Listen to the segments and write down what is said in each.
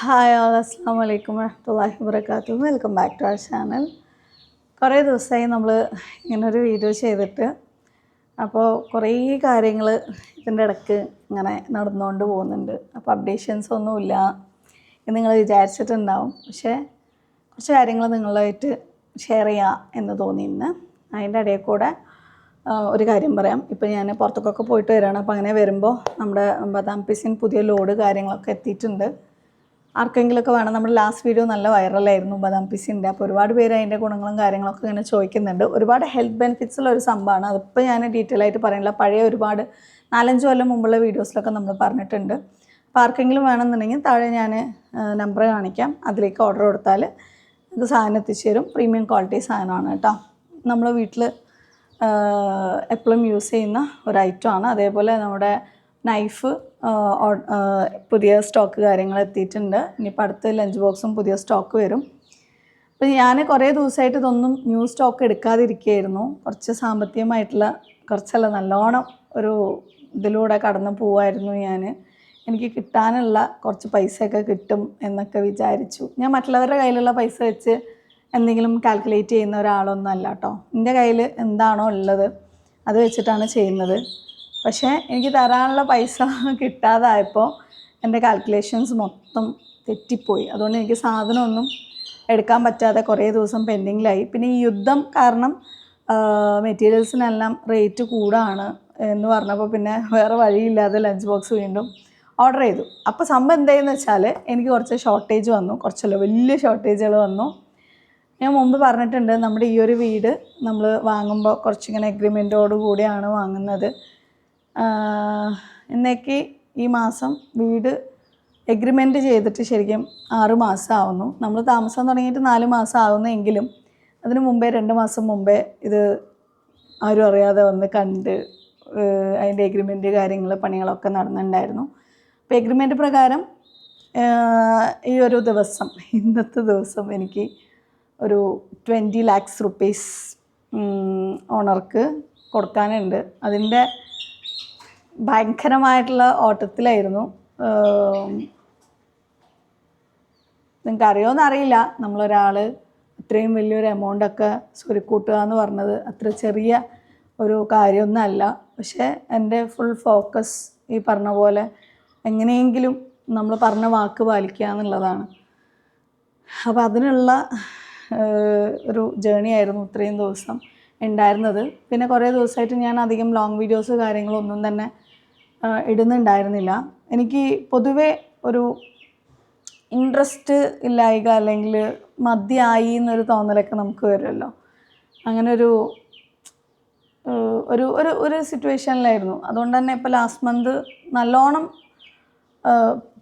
Hi all, അസ്സാം വലൈക്കും വറഹ്മത്തുള്ളാഹി വബറകാതുഹു. Welcome back to our channel. കുറേ ദിവസമായി നമ്മൾ ഇങ്ങനൊരു വീഡിയോ ചെയ്തിട്ട്. അപ്പോൾ കുറേ കാര്യങ്ങൾ ഇതിൻ്റെ ഇടയ്ക്ക് ഇങ്ങനെ നടന്നുകൊണ്ട് പോകുന്നുണ്ട്. അപ്പോൾ അപ്ഡേഷൻസ് ഒന്നുമില്ല എന്ന് നിങ്ങൾ വിചാരിച്ചിട്ടുണ്ടാവും. പക്ഷേ കുറച്ച് കാര്യങ്ങൾ നിങ്ങളുമായിട്ട് ഷെയർ ചെയ്യാം എന്ന് തോന്നി ഇന്ന്. അതിൻ്റെ ഇടയിൽ കൂടെ ഒരു കാര്യം പറയാം. ഇപ്പോൾ ഞാൻ പുറത്തേക്കൊക്കെ പോയിട്ട് വരികയാണ്. അപ്പോൾ അങ്ങനെ വരുമ്പോൾ നമ്മുടെ ബദാം പിസിൻ പുതിയ ലോഡ് കാര്യങ്ങളൊക്കെ എത്തിയിട്ടുണ്ട്. ആർക്കെങ്കിലുമൊക്കെ വേണം. നമ്മുടെ ലാസ്റ്റ് വീഡിയോ നല്ല വൈറലായിരുന്നു ബദാം പിസിൻ്റെ. അപ്പോൾ ഒരുപാട് പേര് അതിൻ്റെ ഗുണങ്ങളും കാര്യങ്ങളൊക്കെ ഇങ്ങനെ ചോദിക്കുന്നുണ്ട്. ഒരുപാട് ഹെൽത്ത് ബെനിഫിറ്റ്സുള്ള ഒരു സംഭവമാണ്. അതിപ്പോൾ ഞാൻ ഡീറ്റെയിൽ ആയിട്ട് പറയുന്നില്ല. പഴയ ഒരുപാട് 4-5 കൊല്ലം മുമ്പുള്ള വീഡിയോസിലൊക്കെ നമ്മൾ പറഞ്ഞിട്ടുണ്ട്. അപ്പോൾ ആർക്കെങ്കിലും വേണമെന്നുണ്ടെങ്കിൽ താഴെ ഞാൻ നമ്പർ കാണിക്കാം. അതിലേക്ക് ഓർഡർ കൊടുത്താൽ ഇത് സാധനം എത്തിച്ചു തരും. പ്രീമിയം ക്വാളിറ്റി സാധനമാണ് കേട്ടോ. നമ്മൾ വീട്ടിൽ എപ്പോഴും യൂസ് ചെയ്യുന്ന ഒരു ഐറ്റമാണ്. അതേപോലെ നമ്മുടെ നൈഫ് പുതിയ സ്റ്റോക്ക് കാര്യങ്ങൾ എത്തിയിട്ടുണ്ട്. ഇനിയിപ്പോൾ അടുത്ത് ലഞ്ച് ബോക്സും പുതിയ സ്റ്റോക്ക് വരും. അപ്പോൾ ഞാൻ കുറേ ദിവസമായിട്ട് ഇതൊന്നും ന്യൂ സ്റ്റോക്ക് എടുക്കാതിരിക്കുകയായിരുന്നു. കുറച്ച് സാമ്പത്തികമായിട്ടുള്ള കുറച്ചല്ല നല്ലോണം ഒരു ഇതിലൂടെ കടന്നു പോവായിരുന്നു ഞാൻ. എനിക്ക് കിട്ടാനുള്ള കുറച്ച് പൈസയൊക്കെ കിട്ടും എന്നൊക്കെ വിചാരിച്ചു. ഞാൻ മറ്റുള്ളവരുടെ കയ്യിലുള്ള പൈസ വെച്ച് എന്തെങ്കിലും കാൽക്കുലേറ്റ് ചെയ്യുന്ന ഒരാളൊന്നും അല്ല കേട്ടോ. എൻ്റെ കയ്യിൽ എന്താണോ ഉള്ളത് അത് വെച്ചിട്ടാണ് ചെയ്യുന്നത്. പക്ഷേ എനിക്ക് തരാനുള്ള പൈസ കിട്ടാതായപ്പോൾ എൻ്റെ കാൽക്കുലേഷൻസ് മൊത്തം തെറ്റിപ്പോയി. അതുകൊണ്ട് എനിക്ക് സാധനമൊന്നും എടുക്കാൻ പറ്റാതെ കുറേ ദിവസം പെൻഡിങ്ങിലായി. പിന്നെ ഈ യുദ്ധം കാരണം മെറ്റീരിയൽസിനെല്ലാം റേറ്റ് കൂടാണ് എന്ന് പറഞ്ഞപ്പോൾ പിന്നെ വേറെ വഴിയില്ലാതെ ലഞ്ച് ബോക്സ് വീണ്ടും ഓർഡർ ചെയ്തു. അപ്പോൾ സംഭവം എന്തായെന്ന് വെച്ചാൽ എനിക്ക് കുറച്ച് ഷോർട്ടേജ് വന്നു. കുറച്ചല്ല, വലിയ ഷോർട്ടേജുകൾ വന്നു. ഞാൻ മുമ്പ് പറഞ്ഞിട്ടുണ്ട്, നമ്മുടെ ഈ ഒരു വീട് നമ്മൾ വാങ്ങുമ്പോൾ കുറച്ചിങ്ങനെ എഗ്രിമെൻറ്റോട് കൂടിയാണ് വാങ്ങുന്നത്. ഇന്നേക്ക് ഈ മാസം വീട് എഗ്രിമെൻറ്റ് ചെയ്തിട്ട് ശരിക്കും 6 മാസം ആവുന്നു. നമ്മൾ താമസം തുടങ്ങിയിട്ട് 4 മാസം ആവുന്നെങ്കിലും അതിന് മുമ്പേ 2 മാസം മുമ്പേ ഇത് ആരും അറിയാതെ വന്ന് കണ്ട് അതിൻ്റെ എഗ്രിമെൻറ്റ് കാര്യങ്ങൾ പണികളൊക്കെ നടന്നിട്ടുണ്ടായിരുന്നു. അപ്പോൾ എഗ്രിമെൻറ്റ് പ്രകാരം ഈ ഒരു ദിവസം, ഇന്നത്തെ ദിവസം എനിക്ക് ഒരു 20 lakhs റുപ്പീസ് ഓണർക്ക് കൊടുക്കാനുണ്ട്. അതിൻ്റെ ഭയങ്കരമായിട്ടുള്ള ഓട്ടത്തിലായിരുന്നു. നിങ്ങൾക്ക് അറിയുമോയെന്ന് അറിയില്ല, നമ്മളൊരാൾ ഇത്രയും വലിയൊരു എമൗണ്ടൊക്കെ സ്വരുക്കൂട്ടുക എന്ന് പറഞ്ഞത് അത്ര ചെറിയ ഒരു കാര്യമൊന്നുമല്ല. പക്ഷേ എൻ്റെ ഫുൾ ഫോക്കസ് ഈ പറഞ്ഞ പോലെ എങ്ങനെയെങ്കിലും നമ്മൾ പറഞ്ഞ വാക്ക് പാലിക്കുക എന്നുള്ളതാണ്. അപ്പോൾ അതിനുള്ള ഒരു ജേണി ആയിരുന്നു ഇത്രയും ദിവസം ഉണ്ടായിരുന്നത്. പിന്നെ കുറേ ദിവസമായിട്ട് ഞാൻ അധികം ലോങ് വീഡിയോസ് കാര്യങ്ങളൊന്നും തന്നെ ഇടുന്നുണ്ടായിരുന്നില്ല. എനിക്ക് പൊതുവേ ഒരു ഇൻട്രസ്റ്റ് ഇല്ലായ്ക അല്ലെങ്കിൽ മതിയായി എന്നൊരു തോന്നലൊക്കെ നമുക്ക് വരുമല്ലോ. അങ്ങനെ ഒരു ഒരു ഒരു ഒരു സിറ്റുവേഷനിലായിരുന്നു. അതുകൊണ്ട് തന്നെ ഇപ്പോൾ ലാസ്റ്റ് മന്ത് നല്ലോണം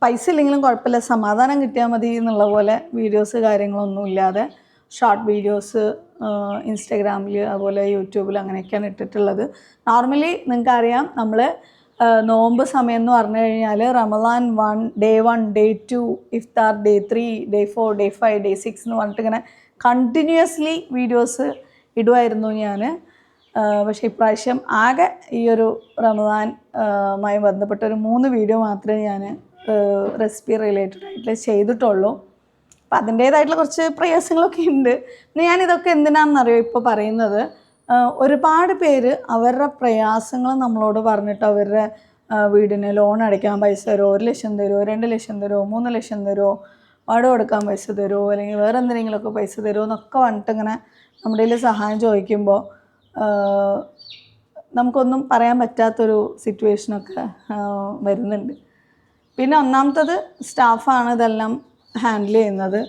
പൈസ ഇല്ലെങ്കിലും കുഴപ്പമില്ല, സമാധാനം കിട്ടിയാൽ മതി എന്നുള്ള പോലെ വീഡിയോസ് കാര്യങ്ങളൊന്നും ഇല്ലാതെ ഷോർട്ട് വീഡിയോസ് ഇൻസ്റ്റഗ്രാമിൽ അതുപോലെ യൂട്യൂബിൽ അങ്ങനെയൊക്കെയാണ് ഇട്ടിട്ടുള്ളത്. നോർമലി നിങ്ങൾക്കറിയാം, നമ്മൾ നോമ്പ് സമയം എന്ന് പറഞ്ഞു കഴിഞ്ഞാൽ റമദാൻ 1, Day 1, Day 2, ഇഫ്താർ Day 3, Day 4, Day 5, Day 6 എന്ന് പറഞ്ഞിട്ട് ഇങ്ങനെ കണ്ടിന്യൂസ്ലി വീഡിയോസ് ഇടുമായിരുന്നു ഞാൻ. പക്ഷേ ഇപ്രാവശ്യം ആകെ ഈ ഒരു റമദാനുമായി ബന്ധപ്പെട്ട ഒരു 3 വീഡിയോ മാത്രമേ ഞാൻ റെസിപ്പി റിലേറ്റഡ് ആയിട്ട് ചെയ്തിട്ടുള്ളൂ. അപ്പം അതിൻ്റേതായിട്ടുള്ള കുറച്ച് പ്രയാസങ്ങളൊക്കെ ഉണ്ട്. പിന്നെ ഞാനിതൊക്കെ എന്തിനാണെന്നറിയോ ഇപ്പോൾ പറയുന്നത്, ഒരുപാട് പേര് അവരുടെ പ്രയാസങ്ങൾ നമ്മളോട് പറഞ്ഞിട്ട് അവരുടെ വീടിന് ലോൺ അടയ്ക്കാൻ പൈസ തരുമോ, 1 ലക്ഷം തരുമോ, 2 ലക്ഷം തരുമോ, 3 ലക്ഷം തരുമോ, വാടക കൊടുക്കാൻ പൈസ തരുമോ, അല്ലെങ്കിൽ വേറെ എന്തെങ്കിലുമൊക്കെ പൈസ തരുമോ എന്നൊക്കെ പറഞ്ഞിട്ട് ഇങ്ങനെ നമ്മുടെ കയ്യിൽ സഹായം ചോദിക്കുമ്പോൾ നമുക്കൊന്നും പറയാൻ പറ്റാത്തൊരു സിറ്റുവേഷനൊക്കെ വരുന്നുണ്ട്. പിന്നെ ഒന്നാമത്തത് സ്റ്റാഫാണ് ഇതെല്ലാം ഹാൻഡിൽ ചെയ്യുന്നത്.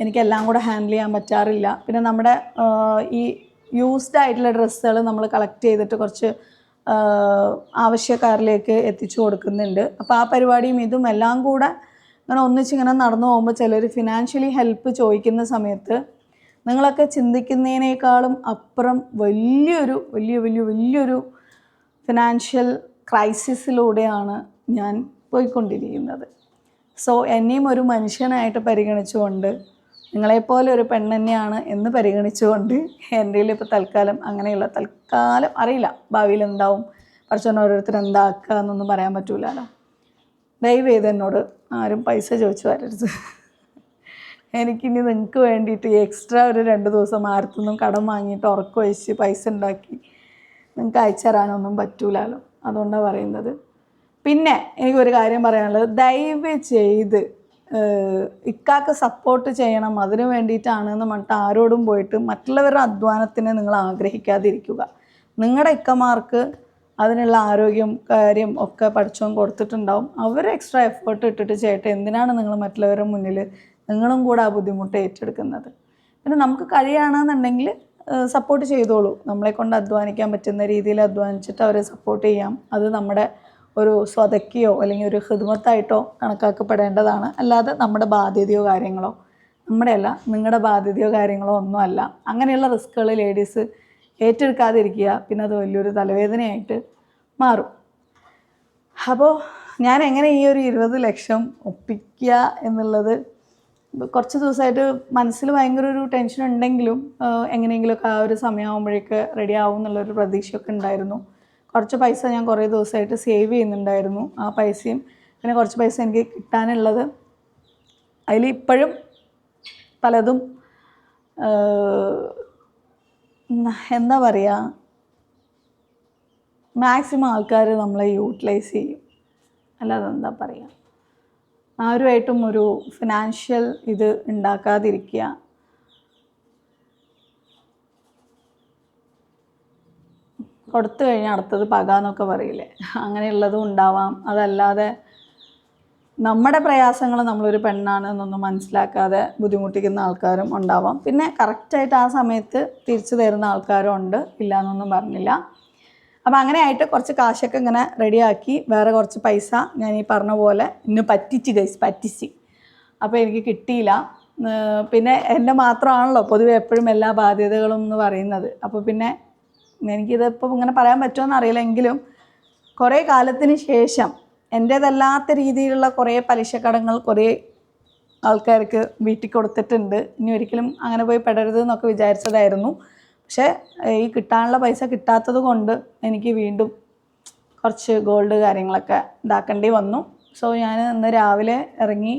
എനിക്കെല്ലാം കൂടെ ഹാൻഡിൽ ചെയ്യാൻ പറ്റാറില്ല. പിന്നെ നമ്മുടെ ഈ യൂസ്ഡ് ആയിട്ടുള്ള ഡ്രസ്സുകൾ നമ്മൾ കളക്ട് ചെയ്തിട്ട് കുറച്ച് ആവശ്യക്കാരിലേക്ക് എത്തിച്ചു കൊടുക്കുന്നുണ്ട്. അപ്പോൾ ആ പരിപാടിയും ഇതും എല്ലാം കൂടെ ഇങ്ങനെ ഒന്നിച്ചിങ്ങനെ നടന്നു പോകുമ്പോൾ ചിലർ ഫിനാൻഷ്യലി ഹെൽപ്പ് ചോദിക്കുന്ന സമയത്ത് നിങ്ങളൊക്കെ ചിന്തിക്കുന്നതിനേക്കാളും അപ്പുറം വലിയൊരു ഫിനാൻഷ്യൽ ക്രൈസിസിലൂടെയാണ് ഞാൻ പോയിക്കൊണ്ടിരിക്കുന്നത്. സോ എന്നെയും ഒരു മനുഷ്യനായിട്ട് പരിഗണിച്ചുകൊണ്ട്, നിങ്ങളെപ്പോലെ ഒരു പെണ്ണെന്നെയാണ് എന്ന് പരിഗണിച്ചുകൊണ്ട് എൻ്റെ കയ്യിൽ ഇപ്പോൾ തൽക്കാലം അറിയില്ല ഭാവിയിൽ എന്താവും, കുറച്ചൊന്നും ഓരോരുത്തർ എന്താക്കുക എന്നൊന്നും പറയാൻ പറ്റൂലല്ലോ. ദയവ് ചെയ്ത് എന്നോട് ആരും പൈസ ചോദിച്ചു വരരുത്. എനിക്കിനി നിങ്ങൾക്ക് വേണ്ടിയിട്ട് എക്സ്ട്രാ ഒരു 2 ദിവസം ആർക്കൊന്നും കടം വാങ്ങിയിട്ട് ഉറക്കമൊഴിച്ച് പൈസ ഉണ്ടാക്കി നിങ്ങൾക്ക് അയച്ചു തരാനൊന്നും പറ്റൂലല്ലോ. അതുകൊണ്ടാണ് പറയുന്നത്. പിന്നെ എനിക്കൊരു കാര്യം പറയാനുള്ളത്, ദയവ് ചെയ്ത് ഇക്കാക്ക് സപ്പോർട്ട് ചെയ്യണം, അതിന് വേണ്ടിയിട്ടാണെന്ന് പറഞ്ഞിട്ട് ആരോടും പോയിട്ട് മറ്റുള്ളവരുടെ അധ്വാനത്തിന് നിങ്ങൾ ആഗ്രഹിക്കാതിരിക്കുക. നിങ്ങളുടെ ഇക്കമാർക്ക് അതിനുള്ള ആരോഗ്യം കാര്യം ഒക്കെ പഠിച്ചോൻ കൊടുത്തിട്ടുണ്ടാവും. അവർ എക്സ്ട്രാ എഫേർട്ട് ഇട്ടിട്ട് ചെയ്യട്ടെ. എന്തിനാണ് നിങ്ങൾ മറ്റുള്ളവരുടെ മുന്നിൽ നിങ്ങളും കൂടെ ആ ബുദ്ധിമുട്ട് ഏറ്റെടുക്കുന്നത്? പിന്നെ നമുക്ക് കഴിയുകയാണെന്നുണ്ടെങ്കിൽ സപ്പോർട്ട് ചെയ്തോളൂ. നമ്മളെ കൊണ്ട് അധ്വാനിക്കാൻ പറ്റുന്ന രീതിയിൽ അധ്വാനിച്ചിട്ട് അവരെ സപ്പോർട്ട് ചെയ്യാം. അത് നമ്മുടെ ഒരു സ്വതക്കിയോ അല്ലെങ്കിൽ ഒരു ഹിദ്മത്തായിട്ടോ കണക്കാക്കപ്പെടേണ്ടതാണ്. അല്ലാതെ നമ്മുടെ ബാധ്യതയോ കാര്യങ്ങളോ, നമ്മുടെയല്ല നിങ്ങളുടെ ബാധ്യതയോ കാര്യങ്ങളോ ഒന്നുമല്ല. അങ്ങനെയുള്ള റിസ്ക്കുകൾ ലേഡീസ് ഏറ്റെടുക്കാതിരിക്കുക. പിന്നെ അത് വലിയൊരു തലവേദനയായിട്ട് മാറും. അപ്പോൾ ഞാൻ എങ്ങനെ ഈ ഒരു 20 ലക്ഷം ഒപ്പിക്കുക എന്നുള്ളത് കുറച്ച് ദിവസമായിട്ട് മനസ്സിൽ ഭയങ്കര ഒരു ടെൻഷൻ ഉണ്ടെങ്കിലും എങ്ങനെയെങ്കിലുമൊക്കെ ആ ഒരു സമയമാകുമ്പോഴേക്ക് റെഡി ആവും എന്നുള്ളൊരു പ്രതീക്ഷയൊക്കെ ഉണ്ടായിരുന്നു. കുറച്ച് പൈസ ഞാൻ കുറേ ദിവസമായിട്ട് സേവ് ചെയ്യുന്നുണ്ടായിരുന്നു. ആ പൈസയും പിന്നെ കുറച്ച് പൈസ എനിക്ക് കിട്ടാനുള്ളത്, അതിൽ ഇപ്പോഴും പലതും എന്താ പറയുക, മാക്സിമം ആൾക്കാർ നമ്മളെ യൂട്ടിലൈസ് ചെയ്യും. അല്ലാതെ എന്താ പറയുക, ആരുമായിട്ടും ഒരു ഫിനാൻഷ്യൽ ഇത് ഉണ്ടാക്കാതിരിക്കുക. കൊടുത്തു കഴിഞ്ഞാൽ അടുത്തത് പക എന്നൊക്കെ പറയില്ലേ, അങ്ങനെയുള്ളതും ഉണ്ടാവാം. അതല്ലാതെ നമ്മുടെ പ്രയാസങ്ങൾ നമ്മളൊരു പെണ്ണാണ് എന്നൊന്നും മനസ്സിലാക്കാതെ ബുദ്ധിമുട്ടിക്കുന്ന ആൾക്കാരും ഉണ്ടാവാം. പിന്നെ കറക്റ്റായിട്ട് ആ സമയത്ത് തിരിച്ചു തരുന്ന ആൾക്കാരും ഉണ്ട്, ഇല്ല എന്നൊന്നും പറഞ്ഞില്ല. അപ്പം അങ്ങനെ ആയിട്ട് കുറച്ച് കാശൊക്കെ ഇങ്ങനെ റെഡിയാക്കി വേറെ കുറച്ച് പൈസ ഞാൻ ഈ പറഞ്ഞ പോലെ ഇന്ന് പറ്റിച്ച്. അപ്പോൾ എനിക്ക് കിട്ടിയില്ല. പിന്നെ എൻ്റെ മാത്രമാണല്ലോ പൊതുവെ എപ്പോഴും എല്ലാ ബാധ്യതകളും എന്ന് പറയുന്നത്. അപ്പോൾ പിന്നെ എനിക്കിതിപ്പോൾ ഇങ്ങനെ പറയാൻ പറ്റുമെന്ന് അറിയില്ല. എങ്കിലും കുറേ കാലത്തിന് ശേഷം എൻ്റേതല്ലാത്ത രീതിയിലുള്ള കുറേ പലിശക്കടങ്ങൾ കുറേ ആൾക്കാർക്ക് വീട്ടിൽ കൊടുത്തിട്ടുണ്ട്. ഇനി ഒരിക്കലും അങ്ങനെ പോയി പെടരുത് എന്നൊക്കെ വിചാരിച്ചതായിരുന്നു. പക്ഷേ ഈ കിട്ടാനുള്ള പൈസ കിട്ടാത്തത് കൊണ്ട് എനിക്ക് വീണ്ടും കുറച്ച് ഗോൾഡ് കാര്യങ്ങളൊക്കെ ഇതാക്കേണ്ടി വന്നു. സോ ഞാൻ ഇന്ന് രാവിലെ ഇറങ്ങി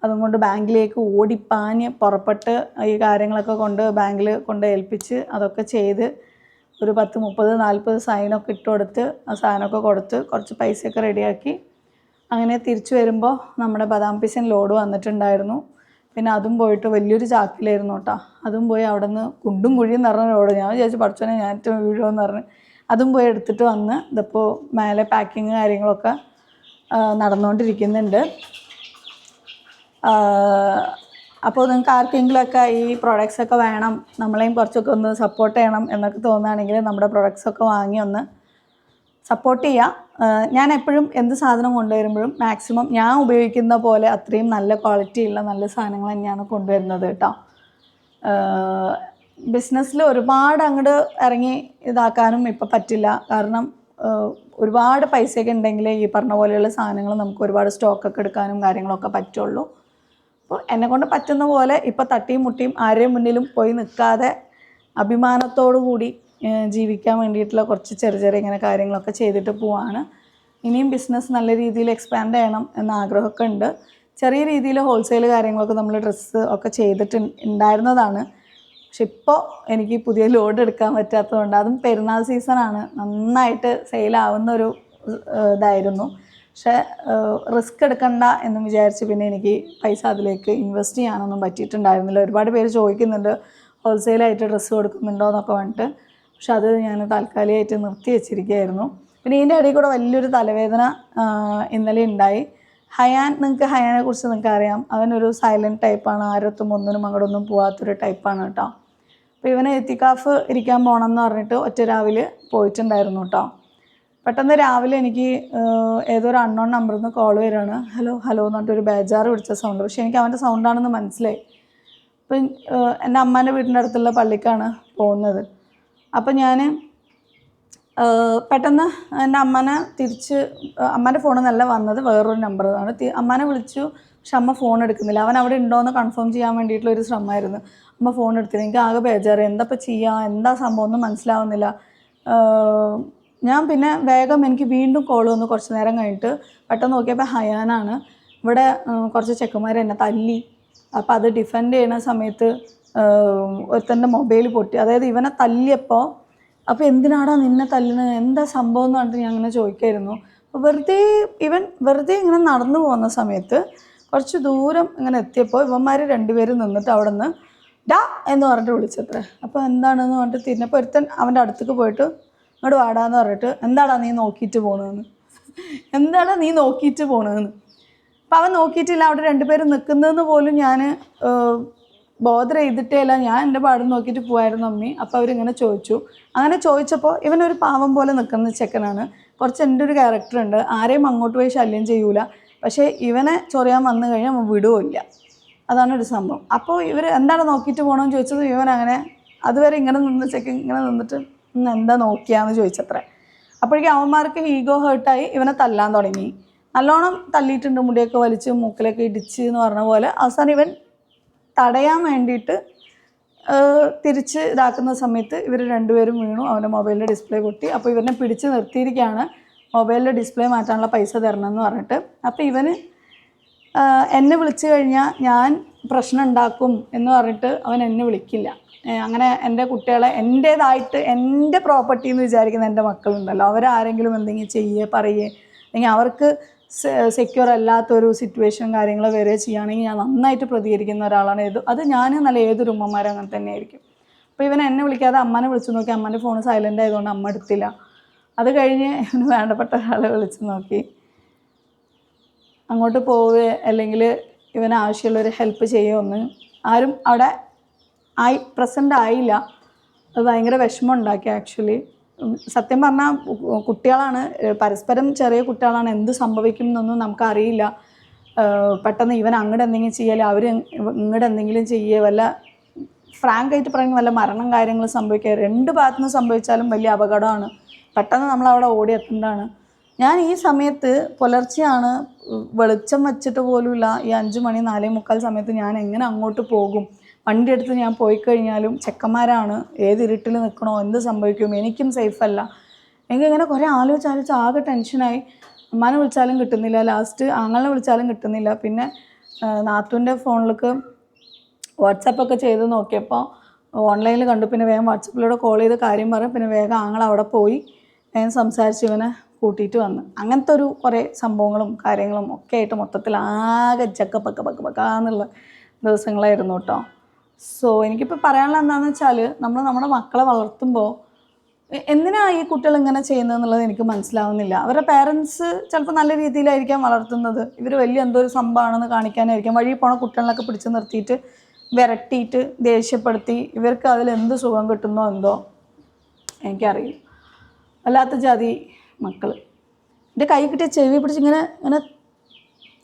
അതും കൊണ്ട് ബാങ്കിലേക്ക് ഓടിപ്പാഞ്ഞ് പുറപ്പെട്ട് ഈ കാര്യങ്ങളൊക്കെ കൊണ്ട് ബാങ്കിൽ കൊണ്ട് ഏൽപ്പിച്ച് അതൊക്കെ ചെയ്ത് ഒരു 10, 30, 40 സൈനൊക്കെ ഇട്ട് കൊടുത്ത് ആ സാധനമൊക്കെ കൊടുത്ത് കുറച്ച് പൈസയൊക്കെ റെഡിയാക്കി അങ്ങനെ തിരിച്ചു വരുമ്പോൾ നമ്മുടെ ബദാം പിസിൻ ലോഡ് വന്നിട്ടുണ്ടായിരുന്നു. പിന്നെ അതും പോയിട്ട് വലിയൊരു ചാക്കിലായിരുന്നു കേട്ടോ. അതും പോയി അവിടെ നിന്ന് കുണ്ടും കുഴിയും നിറഞ്ഞ ലോഡ്. ഞാൻ വിചാരിച്ചു പഠിച്ചോനെ ഞാൻ വീഴുമെന്ന് പറഞ്ഞ് അതും പോയി എടുത്തിട്ട് വന്ന് ഇതിപ്പോൾ മേലെ പാക്കിങ് കാര്യങ്ങളൊക്കെ നടന്നുകൊണ്ടിരിക്കുന്നുണ്ട്. അപ്പോൾ നിങ്ങൾക്ക് ആർക്കെങ്കിലുമൊക്കെ ഈ പ്രൊഡക്ട്സൊക്കെ വേണം, നമ്മളെയും കുറച്ചൊക്കെ ഒന്ന് സപ്പോർട്ട് ചെയ്യണം എന്നൊക്കെ തോന്നുകയാണെങ്കിൽ നമ്മുടെ പ്രൊഡക്ട്സൊക്കെ വാങ്ങി ഒന്ന് സപ്പോർട്ട് ചെയ്യുക. ഞാൻ എപ്പോഴും എന്ത് സാധനം കൊണ്ടുവരുമ്പോഴും മാക്സിമം ഞാൻ ഉപയോഗിക്കുന്ന പോലെ അത്രയും നല്ല ക്വാളിറ്റിയുള്ള നല്ല സാധനങ്ങൾ തന്നെയാണ് കൊണ്ടുവരുന്നത് കേട്ടോ. ബിസിനസ്സിൽ ഒരുപാട് അങ്ങോട്ട് ഇറങ്ങി ഇതാക്കാനും ഇപ്പം പറ്റില്ല. കാരണം ഒരുപാട് പൈസയൊക്കെ ഉണ്ടെങ്കിൽ ഈ പറഞ്ഞ പോലെയുള്ള സാധനങ്ങൾ നമുക്ക് ഒരുപാട് സ്റ്റോക്കൊക്കെ എടുക്കാനും കാര്യങ്ങളൊക്കെ പറ്റുള്ളൂ. അപ്പോൾ എന്നെക്കൊണ്ട് പറ്റുന്ന പോലെ ഇപ്പോൾ തട്ടിയും മുട്ടിയും ആരെയും മുന്നിലും പോയി നിൽക്കാതെ അഭിമാനത്തോടു കൂടി ജീവിക്കാൻ വേണ്ടിയിട്ടുള്ള കുറച്ച് ചെറിയ ഇങ്ങനെ കാര്യങ്ങളൊക്കെ ചെയ്തിട്ട് പോവാണ്. ഇനിയും ബിസിനസ് നല്ല രീതിയിൽ എക്സ്പാൻഡ് ചെയ്യണം എന്ന ആഗ്രഹമൊക്കെ ഉണ്ട്. ചെറിയ രീതിയിൽ ഹോൾസെയിൽ കാര്യങ്ങളൊക്കെ നമ്മൾ ഡ്രസ്സ് ഒക്കെ ചെയ്തിട്ട് ഉണ്ടായിരുന്നതാണ്. പക്ഷെ ഇപ്പോൾ എനിക്ക് പുതിയ ലോഡ് എടുക്കാൻ പറ്റാത്തതുകൊണ്ട്, അതും പെരുന്നാൾ സീസണാണ്, നന്നായിട്ട് സെയിലാവുന്നൊരു ഇതായിരുന്നു. പക്ഷേ റിസ്ക് എടുക്കണ്ട എന്ന് വിചാരിച്ച് പിന്നെ എനിക്ക് പൈസ അതിലേക്ക് ഇൻവെസ്റ്റ് ചെയ്യാനൊന്നും പറ്റിയിട്ടുണ്ടായിരുന്നില്ല. ഒരുപാട് പേര് ചോദിക്കുന്നുണ്ട് ഹോൾസെയിലായിട്ട് ഡ്രസ്സ് കൊടുക്കുന്നുണ്ടോ എന്നൊക്കെ പറഞ്ഞിട്ട്. പക്ഷെ അത് ഞാൻ താൽക്കാലികമായിട്ട് നിർത്തി വെച്ചിരിക്കുകയായിരുന്നു. പിന്നെ ഇതിൻ്റെ ഇടയിൽ കൂടെ വലിയൊരു തലവേദന ഇന്നലെ ഉണ്ടായി. നിങ്ങൾക്ക് ഹയാനെ കുറിച്ച് നിങ്ങൾക്ക് അറിയാം. അവനൊരു സൈലൻറ്റ് ടൈപ്പാണ്, ആരൊത്തും ഒന്നിനും അങ്ങോട്ടൊന്നും പോകാത്തൊരു ടൈപ്പാണ് കേട്ടോ. അപ്പോൾ ഇവന് എത്തിക്കാഫ് ഇരിക്കാൻ പോകണമെന്ന് പറഞ്ഞിട്ട് ഒറ്റ രാവിലെ പോയിട്ടുണ്ടായിരുന്നു കേട്ടോ. പെട്ടെന്ന് രാവിലെ എനിക്ക് ഏതൊരു അൺനോൺ നമ്പറിൽ നിന്ന് കോൾ വരികയാണ്. ഹലോ എന്ന് പറഞ്ഞിട്ടൊരു ബേജാറ് പിടിച്ച സൗണ്ട്. പക്ഷേ എനിക്ക് അവൻ്റെ സൗണ്ടാണെന്ന് മനസ്സിലായി. അപ്പം എൻ്റെ അമ്മേൻ്റെ വീടിൻ്റെ അടുത്തുള്ള പള്ളിക്കാണ് പോകുന്നത്. അപ്പം ഞാൻ പെട്ടെന്ന് എൻ്റെ അമ്മേനെ അമ്മേൻ്റെ ഫോണിൽ നിന്നല്ല വന്നത്, വേറൊരു നമ്പറാണ്. അമ്മേനെ വിളിച്ചു, പക്ഷെ അമ്മ ഫോൺ എടുക്കുന്നില്ല. അവൻ അവിടെ ഉണ്ടോയെന്ന് കൺഫേം ചെയ്യാൻ വേണ്ടിയിട്ടുള്ളൊരു ശ്രമമായിരുന്നു. അമ്മ ഫോൺ എടുത്തില്ല. എനിക്ക് ആകെ ബേജാറ്, എന്താ ചെയ്യുക, എന്താ സംഭവം ഒന്നും മനസ്സിലാവുന്നില്ല. ഞാൻ പിന്നെ വേഗം എനിക്ക് വീണ്ടും കോൾ വന്നു കുറച്ച് നേരം കഴിഞ്ഞിട്ട്. പെട്ടെന്ന് നോക്കിയപ്പോൾ ഹയാനാണ്. ഇവിടെ കുറച്ച് ചെക്കന്മാർ എന്നെ തല്ലി. അപ്പോൾ അത് ഡിഫെൻഡ് ചെയ്യുന്ന സമയത്ത് ഒരുത്തൻ്റെ മൊബൈൽ പൊട്ടി. അതായത് ഇവനെ തല്ലിയപ്പോൾ അപ്പോൾ എന്തിനാടാ നിന്നെ തല്ലുന്നത്, എന്താ സംഭവം എന്ന് പറഞ്ഞിട്ട് ഞാൻ അങ്ങനെ ചോദിക്കായിരുന്നു. അപ്പോൾ വെറുതെ ഇങ്ങനെ നടന്നു പോകുന്ന സമയത്ത് കുറച്ച് ദൂരം ഇങ്ങനെ എത്തിയപ്പോൾ ഇവന്മാർ രണ്ടുപേരും നിന്നിട്ട് അവിടെ നിന്ന് ഡാ എന്ന് പറഞ്ഞിട്ട് വിളിച്ചത്രേ. അപ്പോൾ എന്താണെന്ന് പറഞ്ഞിട്ട് തിരിഞ്ഞപ്പോൾ ഒരുത്തൻ അവൻ്റെ അടുത്തേക്ക് പോയിട്ട് ഇങ്ങോട്ട് വാടാന്ന് പറഞ്ഞിട്ട് എന്താടാ നീ നോക്കിയിട്ട് പോകണമെന്ന്, എന്താടാ നീ നോക്കിയിട്ട് പോകണമെന്ന്. അപ്പം അവൻ നോക്കിയിട്ടില്ല, അവിടെ രണ്ടുപേരും നിൽക്കുന്നതെന്ന് പോലും ഞാൻ ബോധർ ചെയ്തിട്ടേ അല്ല, ഞാൻ എൻ്റെ പാടും നോക്കിയിട്ട് പോകായിരുന്നു അമ്മി. അപ്പോൾ അവരിങ്ങനെ ചോദിച്ചു. അങ്ങനെ ചോദിച്ചപ്പോൾ ഇവനൊരു പാവം പോലെ നിൽക്കുന്ന ചെക്കനാണ്. കുറച്ച് എൻ്റെ ഒരു ക്യാരക്ടറുണ്ട്, ആരെയും അങ്ങോട്ട് പോയി ശല്യം ചെയ്യൂല, പക്ഷേ ഇവനെ ചൊറിയാൻ വന്നു കഴിഞ്ഞാൽ അവൻ വിടുകയില്ല. അതാണ് ഒരു സംഭവം. അപ്പോൾ ഇവർ എന്താണ് നോക്കിയിട്ട് പോകണമെന്ന് ചോദിച്ചത്, ഇവൻ അങ്ങനെ അതുവരെ ഇങ്ങനെ നിന്ന് ചെക്കൻ ഇങ്ങനെ നിന്നിട്ട് എന്താ നോക്കിയാന്ന് ചോദിച്ചത്രേ. അപ്പോഴേക്കും അവന്മാർക്ക് ഈഗോ ഹേർട്ടായി ഇവനെ തല്ലാൻ തുടങ്ങി. നല്ലോണം തല്ലിയിട്ടുണ്ട്, മുടിയൊക്കെ വലിച്ച് മൂക്കിലൊക്കെ ഇടിച്ച് എന്ന് പറഞ്ഞ പോലെ. അവസാനം ഇവൻ തടയാൻ വേണ്ടിയിട്ട് തിരിച്ച് ഇതാക്കുന്ന സമയത്ത് ഇവർ രണ്ടുപേരും വീണു. അവൻ്റെ മൊബൈലിൻ്റെ ഡിസ്പ്ലേ പൊട്ടി. അപ്പോൾ ഇവനെ പിടിച്ച് നിർത്തിയിരിക്കുകയാണ്, മൊബൈലിൻ്റെ ഡിസ്പ്ലേ മാറ്റാനുള്ള പൈസ തരണമെന്ന് പറഞ്ഞിട്ട്. അപ്പോൾ ഇവന് എന്നെ വിളിച്ചു കഴിഞ്ഞാൽ ഞാൻ പ്രശ്നം ഉണ്ടാക്കും എന്ന് പറഞ്ഞിട്ട് അവൻ എന്നെ വിളിക്കില്ല. അങ്ങനെ എൻ്റെ കുട്ടികളെ എൻ്റേതായിട്ട് എൻ്റെ പ്രോപ്പർട്ടി എന്ന് വിചാരിക്കുന്ന എൻ്റെ മക്കളുണ്ടല്ലോ, അവരാരെങ്കിലും എന്തെങ്കിലും ചെയ്യുക പറയുക അല്ലെങ്കിൽ അവർക്ക് സെക്യൂർ അല്ലാത്തൊരു സിറ്റുവേഷൻ കാര്യങ്ങൾ വരെ ചെയ്യുകയാണെങ്കിൽ ഞാൻ നന്നായിട്ട് പ്രതികരിക്കുന്ന ഒരാളാണ്. അത് ഞാൻ നല്ല ഏതൊരു ഉമ്മമാരും അങ്ങനെ തന്നെ ആയിരിക്കും. അപ്പോൾ ഇവൻ എന്നെ വിളിക്കാതെ അമ്മനെ വിളിച്ചു നോക്കി. അമ്മൻ്റെ ഫോൺ സൈലൻ്റ് ആയതുകൊണ്ട് അമ്മ എടുത്തില്ല. അത് കഴിഞ്ഞ് ഇവന് വേണ്ടപ്പെട്ട ഒരാളെ വിളിച്ച് നോക്കി. അങ്ങോട്ട് പോവുക അല്ലെങ്കിൽ ഇവന് ആവശ്യമുള്ളൊരു ഹെൽപ്പ് ചെയ്യുമെന്ന് ആരും അവിടെ പ്രസൻ്റ് ആയില്ല. അത് ഭയങ്കര വിഷമം ഉണ്ടാക്കി ആക്ച്വലി. സത്യം പറഞ്ഞാൽ കുട്ടികളാണ്, പരസ്പരം ചെറിയ കുട്ടികളാണ്, എന്ത് സംഭവിക്കും എന്നൊന്നും നമുക്കറിയില്ല. പെട്ടെന്ന് ഇവൻ അങ്ങോട്ട് എന്തെങ്കിലും ചെയ്യൽ അവർ ഇങ്ങോട്ട് എന്തെങ്കിലും ചെയ്യുക, വല്ല ഫ്രാങ്കായിട്ട് പറയുമ്പോൾ വല്ല മരണം കാര്യങ്ങൾ സംഭവിക്കുക, രണ്ട് ഭാഗത്തുനിന്ന് സംഭവിച്ചാലും വലിയ അപകടമാണ്. പെട്ടെന്ന് നമ്മളവിടെ ഓടിയെത്തേണ്ടതാണ്. ഞാൻ ഈ സമയത്ത് പുലർച്ചെയാണ്, വെളിച്ചം വെച്ചിട്ട് പോലുമില്ല. ഈ 5 മണി 4:45 സമയത്ത് ഞാൻ എങ്ങനെ അങ്ങോട്ട് പോകും? വണ്ടി എടുത്ത് ഞാൻ പോയി കഴിഞ്ഞാലും ചെക്കന്മാരാണ്, ഏത് ഇരുട്ടിൽ നിൽക്കണോ, എന്ത് സംഭവിക്കും, എനിക്കും സേഫല്ല. എനിക്കിങ്ങനെ കുറേ ആലോചിച്ച് ആകെ ടെൻഷനായി. അമ്മാനെ വിളിച്ചാലും കിട്ടുന്നില്ല, ലാസ്റ്റ് ആങ്ങളെ വിളിച്ചാലും കിട്ടുന്നില്ല. പിന്നെ നാത്തൂൻ്റെ ഫോണിലേക്ക് വാട്സാപ്പൊക്കെ ചെയ്ത് നോക്കിയപ്പോൾ ഓൺലൈനിൽ കണ്ടു. പിന്നെ വേഗം വാട്സപ്പിലൂടെ കോൾ ചെയ്ത് കാര്യം പറയും. പിന്നെ വേഗം ആങ്ങൾ അവിടെ പോയി വേഗം സംസാരിച്ച് ഇവനെ കൂട്ടിയിട്ട് വന്ന്. അങ്ങനത്തെ ഒരു കുറേ സംഭവങ്ങളും കാര്യങ്ങളും ഒക്കെ ആയിട്ട് മൊത്തത്തിൽ ആകെ പക്കാന്നുള്ള ദിവസങ്ങളായിരുന്നു കേട്ടോ. സോ എനിക്കിപ്പോൾ പറയാനുള്ള എന്താണെന്ന് വെച്ചാൽ, നമ്മൾ നമ്മുടെ മക്കളെ വളർത്തുമ്പോൾ എന്തിനാണ് ഈ കുട്ടികൾ ഇങ്ങനെ ചെയ്യുന്നതെന്നുള്ളത് എനിക്ക് മനസ്സിലാവുന്നില്ല. അവരുടെ പേരൻസ് ചിലപ്പോൾ നല്ല രീതിയിലായിരിക്കാം വളർത്തുന്നത്, ഇവർ വലിയ എന്തോ ഒരു സംഭവമാണെന്ന് കാണിക്കാനായിരിക്കും. വഴി പോണ കുട്ടികളൊക്കെ പിടിച്ച് നിർത്തിയിട്ട് വിരട്ടിയിട്ട് ദേഷ്യപ്പെടുത്തി ഇവർക്ക് അതിലെന്ത് സുഖം കിട്ടുന്നോ എന്തോ എനിക്കറിയില്ല. വല്ലാത്ത ജാതി മക്കൾ. എൻ്റെ കൈ കിട്ടിയ ചെവി പിടിച്ച് ഇങ്ങനെ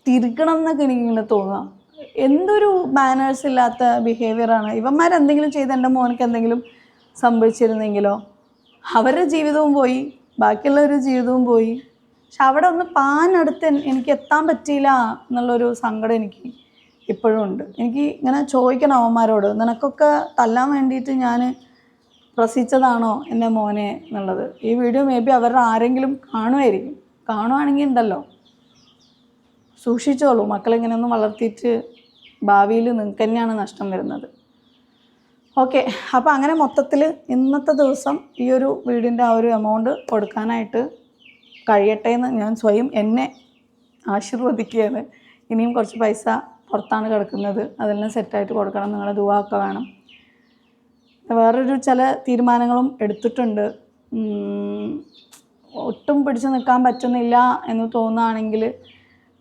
തിരിക്കണം എന്നൊക്കെ എനിക്കിങ്ങനെ തോന്നുക. എന്തൊരു മാനേഴ്സ് ഇല്ലാത്ത ബിഹേവിയറാണ്. ഇവന്മാരെന്തെങ്കിലും ചെയ്ത് എൻ്റെ മോനക്ക് എന്തെങ്കിലും സംഭവിച്ചിരുന്നെങ്കിലോ, അവരുടെ ജീവിതവും പോയി, ബാക്കിയുള്ളവരുടെ ജീവിതവും പോയി. പക്ഷെ അവിടെ ഒന്ന് പാനടുത്ത് എനിക്ക് എത്താൻ പറ്റിയില്ല എന്നുള്ളൊരു സങ്കടം എനിക്ക് ഇപ്പോഴും ഉണ്ട്. എനിക്ക് ഇങ്ങനെ ചോദിക്കണം അവന്മാരോട്, നിനക്കൊക്കെ തല്ലാൻ വേണ്ടിയിട്ട് ഞാൻ പ്രസിച്ചതാണോ എൻ്റെ മോനെ എന്നുള്ളത്. ഈ വീഡിയോ മേ ബി അവരുടെ ആരെങ്കിലും കാണുമായിരിക്കും. കാണുവാണെങ്കിൽ ഉണ്ടല്ലോ, സൂക്ഷിച്ചോളൂ. മക്കളിങ്ങനെയൊന്നും വളർത്തിയിട്ട് ഭാവിയിൽ നിങ്ങൾക്ക് തന്നെയാണ് നഷ്ടം വരുന്നത്. ഓക്കെ, അപ്പോൾ അങ്ങനെ മൊത്തത്തിൽ ഇന്നത്തെ ദിവസം ഈ ഒരു വീടിൻ്റെ ആ ഒരു എമൗണ്ട് കൊടുക്കാനായിട്ട് കഴിയട്ടെ എന്ന് ഞാൻ സ്വയം എന്നെ ആശീർവദിക്കുകയാണ്. ഇനിയും കുറച്ച് പൈസ പുറത്താണ് കിടക്കുന്നത്, അതെല്ലാം സെറ്റായിട്ട് കൊടുക്കണം. നിങ്ങളുടെ ദുആ ഒക്കെ വേണം. വേറൊരു ചില തീരുമാനങ്ങളും എടുത്തിട്ടുണ്ട്. ഒട്ടും പിടിച്ചു നിൽക്കാൻ പറ്റുന്നില്ല എന്ന് തോന്നുകയാണെങ്കിൽ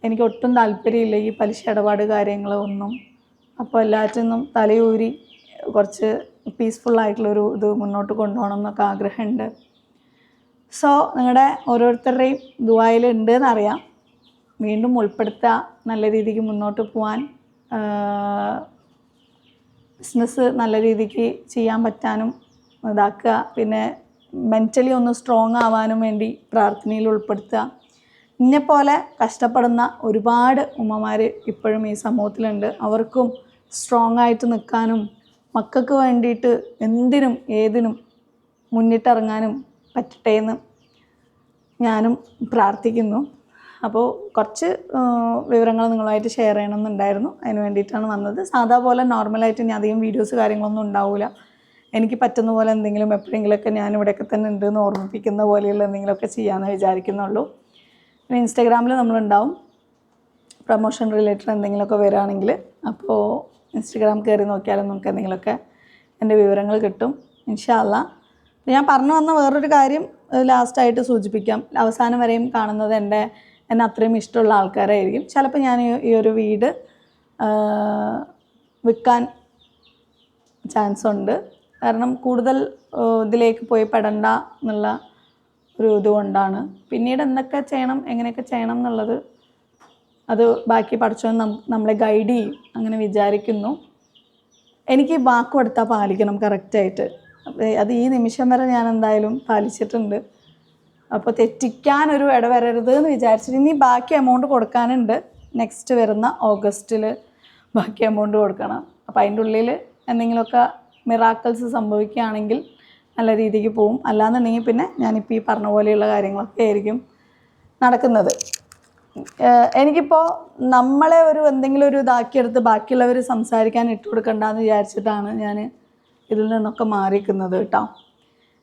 എനിക്ക് ഒട്ടും താല്പര്യമില്ല ഈ പലിശ ഇടപാട് കാര്യങ്ങളൊന്നും. അപ്പോൾ എല്ലാറ്റിനും തലയൂരി കുറച്ച് പീസ്ഫുള്ളായിട്ടുള്ളൊരു ഇത് മുന്നോട്ട് കൊണ്ടുപോകണം എന്നൊക്കെ ആഗ്രഹമുണ്ട്. സോ നിങ്ങളുടെ ഓരോരുത്തരുടെയും ദുആയിൽ ഉണ്ട് എന്നറിയാം. വീണ്ടും ഉൾപ്പെടുത്തുക, നല്ല രീതിക്ക് മുന്നോട്ട് പോകാൻ, ബിസിനസ് നല്ല രീതിക്ക് ചെയ്യാൻ പറ്റാനും ഇതാക്കുക. പിന്നെ മെൻ്റലി ഒന്ന് സ്ട്രോങ് ആവാനും വേണ്ടി പ്രാർത്ഥനയിൽ ഉൾപ്പെടുത്തുക. എന്നെപ്പോലെ കഷ്ടപ്പെടുന്ന ഒരുപാട് ഉമ്മമാർ ഇപ്പോഴും ഈ സമൂഹത്തിലുണ്ട്. അവർക്കും സ്ട്രോങ് ആയിട്ട് നിൽക്കാനും മക്കൾക്ക് വേണ്ടിയിട്ട് എന്തിനും ഏതിനും മുന്നിട്ടിറങ്ങാനും പറ്റട്ടെ എന്ന് ഞാനും പ്രാർത്ഥിക്കുന്നു. അപ്പോൾ കുറച്ച് വിവരങ്ങൾ നിങ്ങളുമായിട്ട് ഷെയർ ചെയ്യണമെന്നുണ്ടായിരുന്നു. അതിന് വേണ്ടിയിട്ടാണ് വന്നത്. സാധാ പോലെ നോർമലായിട്ട് ഞാൻ അധികം വീഡിയോസ് കാര്യങ്ങളൊന്നും ഉണ്ടാവില്ല. എനിക്ക് പറ്റുന്ന പോലെ എന്തെങ്കിലും എപ്പോഴെങ്കിലുമൊക്കെ ഞാൻ ഇവിടെയൊക്കെ തന്നെ ഉണ്ടെന്ന് ഓർമ്മിപ്പിക്കുന്ന പോലെയുള്ള എന്തെങ്കിലുമൊക്കെ ചെയ്യാമെന്ന് വിചാരിക്കുന്നുള്ളൂ. പിന്നെ ഇൻസ്റ്റാഗ്രാമിൽ നമ്മളുണ്ടാവും. പ്രൊമോഷൻ റിലേറ്റഡ് എന്തെങ്കിലുമൊക്കെ വരികയാണെങ്കിൽ അപ്പോൾ ഇൻസ്റ്റാഗ്രാം കയറി നോക്കിയാലും നമുക്ക് എന്തെങ്കിലുമൊക്കെ എൻ്റെ വിവരങ്ങൾ കിട്ടും ഇൻഷാ അല്ലാഹ്. ഞാൻ പറഞ്ഞു വന്ന വേറൊരു കാര്യം ലാസ്റ്റായിട്ട് സൂചിപ്പിക്കാം. അവസാനം വരെയും കാണുന്നത് എന്നെ അത്രയും ഇഷ്ടമുള്ള ആൾക്കാരായിരിക്കും. ചിലപ്പോൾ ഞാൻ ഈ ഒരു വീട് വിൽക്കാൻ ചാൻസ് ഉണ്ട്. കാരണം കൂടുതൽ ഇതിലേക്ക് പോയി പെടണ്ട എന്നുള്ള ഒരു ഇതുകൊണ്ടാണ്. പിന്നീട് എന്തൊക്കെ ചെയ്യണം എങ്ങനെയൊക്കെ ചെയ്യണം എന്നുള്ളത് അത് ബാക്കി പഠിച്ചോൻ നമ്മളെ ഗൈഡ് ചെയ്യും അങ്ങനെ വിചാരിക്കുന്നു. എനിക്ക് വാക്ക് കൊടുത്താൽ പാലിക്കണം കറക്റ്റായിട്ട്. അത് ഈ നിമിഷം വരെ ഞാൻ എന്തായാലും പാലിച്ചിട്ടുണ്ട്. അപ്പോൾ തെറ്റിക്കാനൊരു ഇടവരരുത് എന്ന് വിചാരിച്ചിട്ട് ഇനി ബാക്കി എമൗണ്ട് കൊടുക്കാനുണ്ട്. നെക്സ്റ്റ് വരുന്ന ഓഗസ്റ്റിൽ ബാക്കി എമൗണ്ട് കൊടുക്കണം. അപ്പോൾ അതിൻ്റെ ഉള്ളിൽ എന്തെങ്കിലുമൊക്കെ മിറാക്കിൾസ് സംഭവിക്കുകയാണെങ്കിൽ നല്ല രീതിക്ക് പോവും. അല്ലാന്നുണ്ടെങ്കിൽ പിന്നെ ഞാനിപ്പോൾ ഈ പറഞ്ഞ പോലെയുള്ള കാര്യങ്ങളൊക്കെ ആയിരിക്കും നടക്കുന്നത്. എനിക്കിപ്പോൾ നമ്മളെ എന്തെങ്കിലും ഒരു ഇതാക്കിയെടുത്ത് ബാക്കിയുള്ളവർ സംസാരിക്കാൻ ഇട്ട് കൊടുക്കണ്ടെന്ന് വിചാരിച്ചിട്ടാണ് ഞാൻ ഇതിൽ നിന്നൊക്കെ മാറിയിരിക്കുന്നത് കേട്ടോ.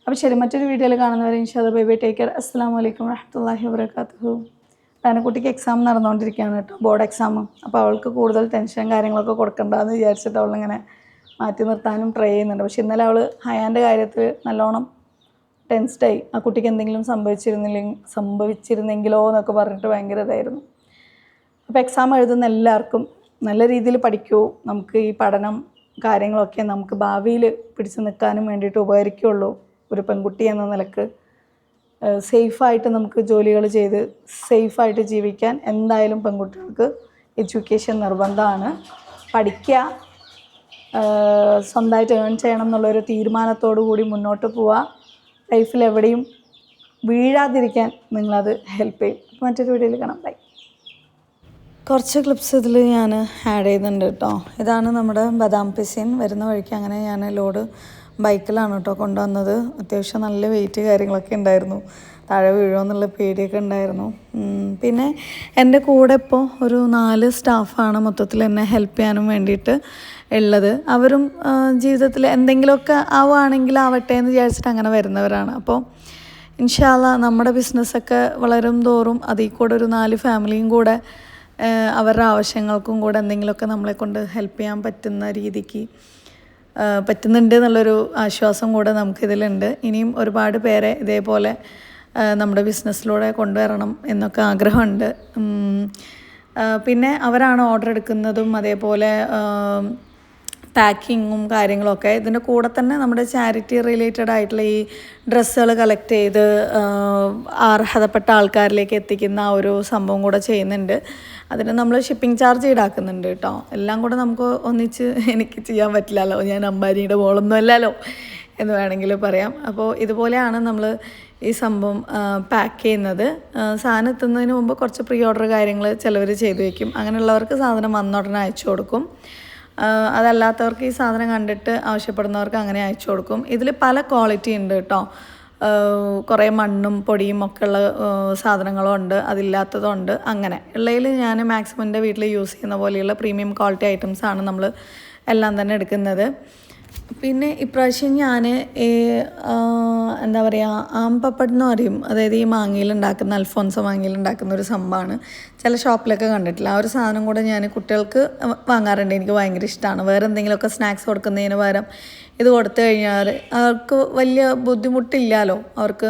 അപ്പോൾ ശരി, മറ്റൊരു വീഡിയോയിൽ കാണുന്നവരെ ഇൻഷാ അല്ലാഹ് ബൈ ബൈ, ടേക്ക് കെയർ. അസ്സലാമു അലൈക്കും വറഹ്മത്തുള്ളാഹി വബറകാതുഹു. കുട്ടിക്ക് എക്സാം നടന്നുകൊണ്ടിരിക്കുകയാണ് കേട്ടോ, ബോർഡ് എക്സാം. അപ്പോൾ അവൾക്ക് കൂടുതൽ ടെൻഷൻ കാര്യങ്ങളൊക്കെ കൊടുക്കണ്ടെന്ന് വിചാരിച്ചിട്ട് അവളിങ്ങനെ മാറ്റി നിർത്താനും ട്രൈ ചെയ്യുന്നുണ്ട്. പക്ഷെ ഇന്നലെ അവൾ ഹയാൻ്റെ കാര്യത്തിൽ നല്ലോണം ടെൻസ്ഡായി. ആ കുട്ടിക്ക് എന്തെങ്കിലും സംഭവിച്ചിരുന്നെങ്കിലോ എന്നൊക്കെ പറഞ്ഞിട്ട് ഭയങ്കര ഇതായിരുന്നു. അപ്പോൾ എക്സാം എഴുതുന്ന എല്ലാവർക്കും നല്ല രീതിയിൽ പഠിക്കൂ. നമുക്ക് ഈ പഠനം കാര്യങ്ങളൊക്കെ നമുക്ക് ഭാവിയിൽ പിടിച്ചു നിൽക്കാനും വേണ്ടിയിട്ട് ഉപകരിക്കുകയുള്ളൂ. ഒരു പെൺകുട്ടി എന്ന നിലക്ക് സേഫായിട്ട് നമുക്ക് ജോലികൾ ചെയ്ത് സേഫായിട്ട് ജീവിക്കാൻ എന്തായാലും പെൺകുട്ടികൾക്ക് എഡ്യൂക്കേഷൻ നിർബന്ധമാണ്. പഠിക്കുക, സ്വന്തമായിട്ട് ഏൺ ചെയ്യണം എന്നുള്ളൊരു തീരുമാനത്തോടു കൂടി മുന്നോട്ട് പോവുക. ലൈഫിൽ എവിടെയും വീഴാതിരിക്കാൻ നിങ്ങളത് ഹെൽപ്പ് ചെയ്യും. അപ്പോൾ മറ്റൊരു വീഡിയോയിൽ കാണാം. ബൈ. കുറച്ച് ക്ലിപ്സ് ഇതിൽ ഞാൻ ആഡ് ചെയ്യുന്നുണ്ട് കേട്ടോ. ഇതാണ് നമ്മുടെ ബദാം പിസിൻ. വരുന്ന വഴിക്ക് അങ്ങനെ ഞാൻ ലോഡ് ബൈക്കിലാണ് കേട്ടോ കൊണ്ടുവന്നത്. അത്യാവശ്യം നല്ല വെയിറ്റ് കാര്യങ്ങളൊക്കെ ഉണ്ടായിരുന്നു. താഴെ വീഴുമോ എന്നുള്ള പേടിയൊക്കെ ഉണ്ടായിരുന്നു. പിന്നെ എൻ്റെ കൂടെ ഇപ്പോൾ ഒരു 4 സ്റ്റാഫാണ് മൊത്തത്തിൽ എന്നെ ഹെൽപ്പ് ചെയ്യാനും വേണ്ടിയിട്ട് ഉള്ളത്. അവരും ജീവിതത്തിൽ എന്തെങ്കിലുമൊക്കെ ആവുകയാണെങ്കിൽ ആവട്ടെ എന്ന് വിചാരിച്ചിട്ട് അങ്ങനെ വരുന്നവരാണ്. അപ്പോൾ ഇൻഷാ അല്ലാഹ് നമ്മുടെ ബിസിനസ്സൊക്കെ വളരും തോറും അതിൽ കൂടെ ഒരു 4 ഫാമിലിയും കൂടെ അവരുടെ ആവശ്യങ്ങൾക്കും കൂടെ എന്തെങ്കിലുമൊക്കെ നമ്മളെ കൊണ്ട് ഹെൽപ്പ് ചെയ്യാൻ പറ്റുന്ന രീതിക്ക് പറ്റുന്നുണ്ട് എന്നുള്ളൊരു ആശ്വാസം കൂടെ നമുക്കിതിലുണ്ട്. ഇനിയും ഒരുപാട് പേരെ ഇതേപോലെ നമ്മുടെ ബിസിനസ്സിലൂടെ കൊണ്ടുവരണം എന്നൊക്കെ ആഗ്രഹമുണ്ട്. പിന്നെ അവരാണ് ഓർഡർ എടുക്കുന്നതും അതേപോലെ പാക്കിങ്ങും കാര്യങ്ങളൊക്കെ. ഇതിൻ്റെ കൂടെ തന്നെ നമ്മുടെ ചാരിറ്റി റിലേറ്റഡ് ആയിട്ടുള്ള ഈ ഡ്രസ്സുകൾ കളക്ട് ചെയ്ത് അർഹതപ്പെട്ട ആൾക്കാരിലേക്ക് എത്തിക്കുന്ന ആ ഒരു സംഭവം കൂടെ ചെയ്യുന്നുണ്ട്. അതിന് നമ്മൾ ഷിപ്പിംഗ് ചാർജ് ഈടാക്കുന്നുണ്ട് കേട്ടോ. എല്ലാം കൂടെ നമുക്ക് ഒന്നിച്ച് എനിക്ക് ചെയ്യാൻ പറ്റില്ലല്ലോ, ഞാൻ അംബാനിയുടെ മോളൊന്നും അല്ലല്ലോ എന്ന് വേണമെങ്കിൽ പറയാം. അപ്പോൾ ഇതുപോലെയാണ് നമ്മൾ ഈ സംഭവം പാക്ക് ചെയ്യുന്നത്. സാധനം എത്തുന്നതിന് മുമ്പ് കുറച്ച് പ്രീ ഓർഡർ കാര്യങ്ങൾ ചിലവർ ചെയ്ത് വയ്ക്കും. അങ്ങനെയുള്ളവർക്ക് സാധനം വന്നുടനെ അയച്ചു കൊടുക്കും. അതല്ലാത്തവർക്ക് ഈ സാധനം കണ്ടിട്ട് ആവശ്യപ്പെടുന്നവർക്ക് അങ്ങനെ അയച്ചു കൊടുക്കും. ഇതിൽ പല ക്വാളിറ്റി ഉണ്ട് കേട്ടോ. കുറേ മണ്ണും പൊടിയും ഒക്കെ ഉള്ള സാധനങ്ങളും ഉണ്ട്, അതില്ലാത്തതും ഉണ്ട്. അങ്ങനെ ഉള്ളതിൽ ഞാൻ മാക്സിമം എൻ്റെ വീട്ടിൽ യൂസ് ചെയ്യുന്ന പോലെയുള്ള പ്രീമിയം ക്വാളിറ്റി ഐറ്റംസാണ് നമ്മൾ എല്ലാം തന്നെ എടുക്കുന്നത്. പിന്നെ ഇപ്രാവശ്യം ഞാൻ എന്താ പറയുക, ആംപപ്പട് എന്ന് പറയും. അതായത് ഈ മാങ്ങയിലുണ്ടാക്കുന്ന അൽഫോൻസോ മാങ്ങയിലുണ്ടാക്കുന്ന ഒരു സംഭവമാണ്. ചില ഷോപ്പിലൊക്കെ കണ്ടിട്ടില്ല. ആ ഒരു സാധനം കൂടെ ഞാൻ കുട്ടികൾക്ക് വാങ്ങാറുണ്ട്. എനിക്ക് ഭയങ്കര ഇഷ്ടമാണ്. വേറെ എന്തെങ്കിലുമൊക്കെ സ്നാക്സ് കൊടുക്കുന്നതിന് പകരം ഇത് കൊടുത്തു കഴിഞ്ഞാൽ അവർക്ക് വലിയ ബുദ്ധിമുട്ടില്ലല്ലോ. അവർക്ക്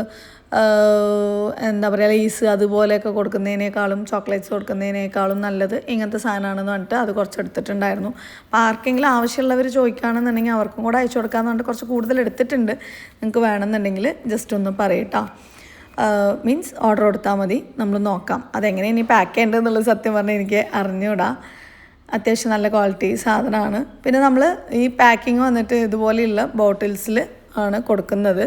എന്താ പറയുക, ലൈസ് അതുപോലെയൊക്കെ കൊടുക്കുന്നതിനേക്കാളും ചോക്ലേറ്റ്സ് കൊടുക്കുന്നതിനേക്കാളും നല്ലത് ഇങ്ങനത്തെ സാധനമാണെന്ന് പറഞ്ഞിട്ട് അത് കുറച്ച് എടുത്തിട്ടുണ്ടായിരുന്നു. അപ്പോൾ ആർക്കെങ്കിലും ആവശ്യമുള്ളവർ ചോദിക്കുകയാണെന്നുണ്ടെങ്കിൽ അവർക്കും കൂടെ അയച്ചു കൊടുക്കാമെന്ന് പറഞ്ഞിട്ട് കുറച്ച് കൂടുതൽ എടുത്തിട്ടുണ്ട്. നിങ്ങൾക്ക് വേണമെന്നുണ്ടെങ്കിൽ ജസ്റ്റ് ഒന്ന് പറയട്ടോ. മീൻസ് ഓർഡർ കൊടുത്താൽ മതി, നമ്മൾ നോക്കാം. അതെങ്ങനെ ഇനി പാക്ക് ചെയ്യേണ്ടതെന്നുള്ളത് സത്യം പറഞ്ഞാൽ എനിക്ക് അറിഞ്ഞൂടാ. അത്യാവശ്യം നല്ല ക്വാളിറ്റി സാധനമാണ്. പിന്നെ നമ്മൾ ഈ പാക്കിങ് വന്നിട്ട് ഇതുപോലെയുള്ള ബോട്ടിൽസിൽ ആണ് കൊടുക്കുന്നത്.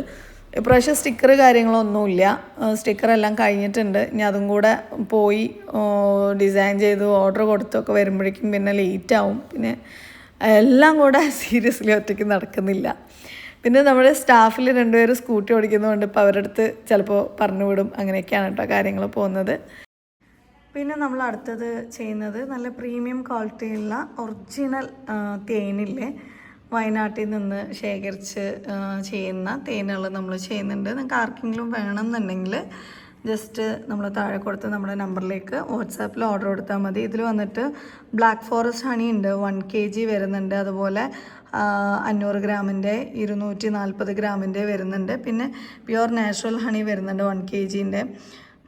ഇപ്രാവശ്യം സ്റ്റിക്കർ കാര്യങ്ങളൊന്നുമില്ല. സ്റ്റിക്കറെല്ലാം കഴിഞ്ഞിട്ടുണ്ട്. ഇനി അതും കൂടെ പോയി ഡിസൈൻ ചെയ്ത് ഓർഡർ കൊടുത്തൊക്കെ വരുമ്പോഴേക്കും പിന്നെ ലേറ്റ് ആവും. പിന്നെ എല്ലാം കൂടെ സീരിയസ്ലി ഒറ്റയ്ക്ക് നടക്കുന്നില്ല. പിന്നെ നമ്മുടെ സ്റ്റാഫിൽ 2 പേര് സ്കൂട്ടി ഓടിക്കുന്നതുകൊണ്ട് ഇപ്പോൾ അവരുടെ അടുത്ത് ചിലപ്പോൾ പറഞ്ഞു വിടും. അങ്ങനെയൊക്കെയാണ് കേട്ടോ കാര്യങ്ങൾ പോകുന്നത്. പിന്നെ നമ്മൾ അടുത്തത് ചെയ്യുന്നത് നല്ല പ്രീമിയം ക്വാളിറ്റിയുള്ള ഒറിജിനൽ തേനില്ലേ, വയനാട്ടിൽ നിന്ന് ശേഖരിച്ച് ചെയ്യുന്ന തേനുകൾ നമ്മൾ ചെയ്യുന്നുണ്ട്. നിങ്ങൾക്ക് ആർക്കെങ്കിലും വേണമെന്നുണ്ടെങ്കിൽ ജസ്റ്റ് നമ്മൾ താഴെ കൊടുത്ത് നമ്മുടെ നമ്പറിലേക്ക് വാട്സാപ്പിൽ ഓർഡർ കൊടുത്താൽ മതി. ഇതിൽ വന്നിട്ട് ബ്ലാക്ക് ഫോറസ്റ്റ് ഹണി ഉണ്ട്, 1 kg വരുന്നുണ്ട്. അതുപോലെ 500 ഗ്രാമിൻ്റെ 240 ഗ്രാമിൻ്റെ വരുന്നുണ്ട്. പിന്നെ പ്യുവർ നാച്ചുറൽ ഹണി വരുന്നുണ്ട് 1 kgൻ്റെ.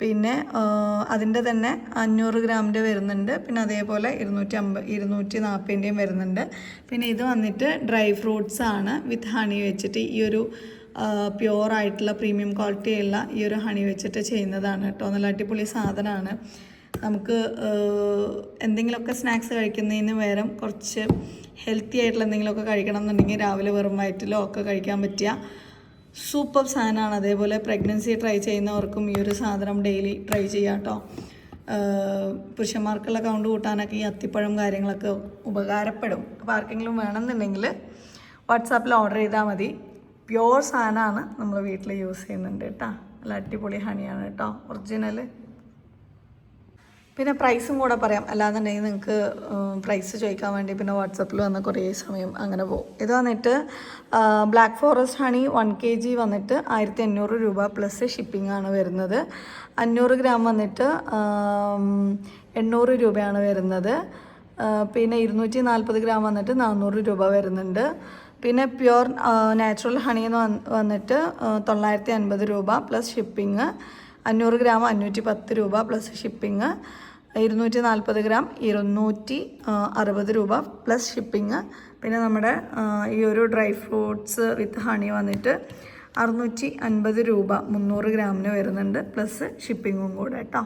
പിന്നെ അതിൻ്റെ തന്നെ 500 ഗ്രാമിൻ്റെ വരുന്നുണ്ട്. പിന്നെ അതേപോലെ 240ൻ്റെയും വരുന്നുണ്ട്. പിന്നെ ഇത് വന്നിട്ട് ഡ്രൈ ഫ്രൂട്ട്സ് ആണ് വിത്ത് ഹണി വെച്ചിട്ട്, ഈ ഒരു പ്യുവറായിട്ടുള്ള പ്രീമിയം ക്വാളിറ്റിയുള്ള ഈ ഒരു ഹണി വെച്ചിട്ട് ചെയ്യുന്നതാണ് കേട്ടോ. നല്ല അടിപൊളി സാധനമാണ്. നമുക്ക് എന്തെങ്കിലുമൊക്കെ സ്നാക്സ് കഴിക്കുന്നതിന് പകരം കുറച്ച് ഹെൽത്തി ആയിട്ടുള്ള എന്തെങ്കിലുമൊക്കെ കഴിക്കണം എന്നുണ്ടെങ്കിൽ രാവിലെ വെറും വയറ്റിലോ ഒക്കെ കഴിക്കാൻ പറ്റിയ സൂപ്പർ സാധനമാണ്. അതേപോലെ പ്രഗ്നൻസി ട്രൈ ചെയ്യുന്നവർക്കും ഈ ഒരു സാധനം ഡെയിലി ട്രൈ ചെയ്യാം കേട്ടോ. പുരുഷന്മാർക്കുള്ള കൗണ്ട് കൂട്ടാനൊക്കെ ഈ അത്തിപ്പഴം കാര്യങ്ങളൊക്കെ ഉപകാരപ്പെടും. അപ്പോൾ ആർക്കെങ്കിലും വേണമെന്നുണ്ടെങ്കിൽ വാട്സാപ്പിൽ ഓർഡർ ചെയ്താൽ മതി. പ്യുവർ സാധനമാണ്, നമ്മൾ വീട്ടിൽ യൂസ് ചെയ്യുന്നുണ്ട് കേട്ടോ. നല്ല അടിപൊളി ഹണിയാണ് കേട്ടോ, ഒറിജിനൽ. പിന്നെ പ്രൈസും കൂടെ പറയാം, അല്ലാന്നുണ്ടെങ്കിൽ നിങ്ങൾക്ക് പ്രൈസ് ചോദിക്കാൻ വേണ്ടി പിന്നെ വാട്സപ്പിൽ വന്ന് കുറേ സമയം അങ്ങനെ പോകും. ഇത് വന്നിട്ട് ബ്ലാക്ക് ഫോറസ്റ്റ് ഹണി 1 kg വന്നിട്ട് 1500 രൂപ പ്ലസ് ഷിപ്പിംഗ് ആണ് വരുന്നത്. 500 ഗ്രാം വന്നിട്ട് 800 രൂപയാണ് വരുന്നത്. പിന്നെ 240 ഗ്രാം വന്നിട്ട് 400 രൂപ വരുന്നുണ്ട്. പിന്നെ പ്യുവർ നാച്ചുറൽ ഹണി എന്ന് വന്നിട്ട് 950 രൂപ പ്ലസ് ഷിപ്പിംഗ്. 500 ഗ്രാം 510 രൂപ പ്ലസ് ഷിപ്പിംഗ്. 240 ഗ്രാം 260 രൂപ പ്ലസ് ഷിപ്പിംഗ്. പിന്നെ നമ്മുടെ ഈ ഒരു ഡ്രൈ ഫ്രൂട്ട്സ് വിത്ത് ഹണി വന്നിട്ട് 650 രൂപ 300 ഗ്രാമിന് വരുന്നുണ്ട് പ്ലസ് ഷിപ്പിങ്ങും കൂടെ കേട്ടോ.